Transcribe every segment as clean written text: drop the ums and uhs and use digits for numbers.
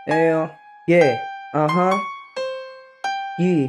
Ayo, yeah, yeah.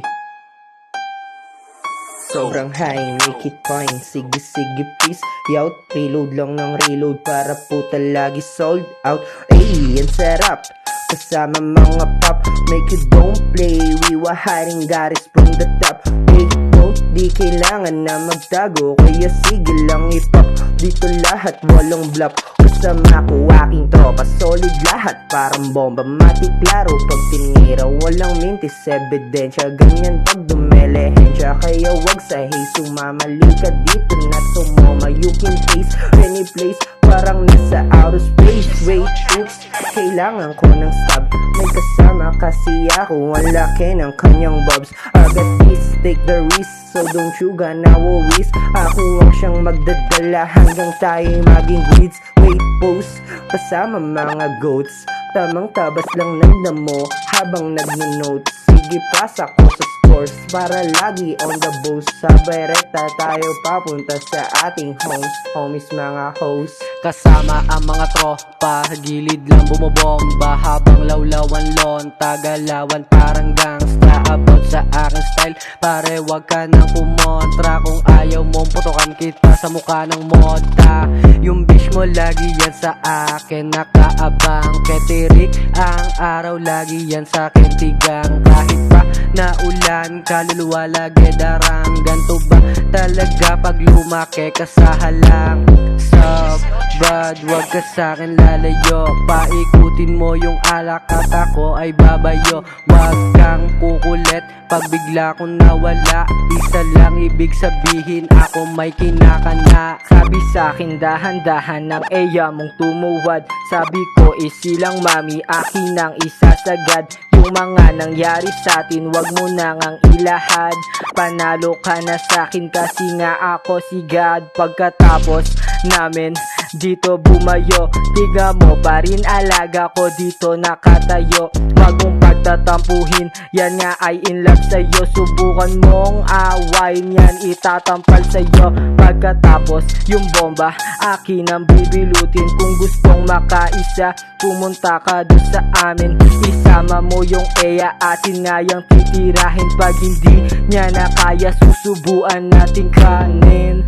Sobrang high, make it fine. Sige, sige, please. Yaut, reload lang ng reload para puta lagi sold out. Ay, ang sarap. Kasama mga pop, make it don't play. We were hiding goddess from the top. Hey, don't, di kailangan na magtago. Kaya sige lang i-pop. Dito lahat walang bluff. Kasama ko aking tropa, solid lahat parang bomba. Matik klaro pag tinira, walang mintis ebidensya. Ganyan pag dumelehensya, kaya wag sa haze. Sumamali ka dito na tumoma. You can taste any place, parang nasa outer space. Wait, oops, kailangan ko ng stab. May kasama kasi ako, ang laki ng kanyang bobs. I got this, take the risk, so don't you gonna worries. Ako ang siyang magdadala hanggang tayo maging grids. Wait, pose, kasama mga goats. Tamang tabas lang ng damo habang nag-notes. Sige, pasa ko sa scores para lagi on the boost. Sabay rekta tayo papunta sa ating homes. Homies mga hosts. Kasama ang mga tropa, gilid lang bumobomba habang lawlawan lonta, galawan parang gangsta. About sa aking style, pare wag ka nang pumontra. Kung ayaw mong putokan kita sa mukha ng moda. Yung bitch mo lagi yan sa akin, nakaabang ketirik. Ang araw lagi yan sa akin tigang. Kahit pa na ulan, kaluluwa lagi darang. Ganto ba talaga pag lumaki ka sa halang? Sup, bad, wag ka sa'kin lalayo. Paikutin mo yung alak at ako ay babayo. Wag kang kukulit pag bigla kong nawala. Isa lang ibig sabihin, ako may kinakana. Sabi sa'kin dahan-dahan ng eya mong tumuwad. Sabi ko isilang mami, akin ang isasagad. Yung mga nangyari sa'tin, wag mo nang ang ilahad. Panalo ka na sa'kin kasi nga ako si God. Pagkatapos namin dito bumayo, tiga mo pa rin alaga ko dito nakatayo. Wag mong pagtatampuhin, yan nga ay in love sa'yo. Subukan mong awayin, yan itatampal sa'yo. Pagkatapos yung bomba, akin ang bibilutin. Kung gustong makaisa, pumunta ka doon sa amin. Isama mo yung eya, atin nga yung titirahin. Pag hindi niya na kaya, susubuan natin kanin.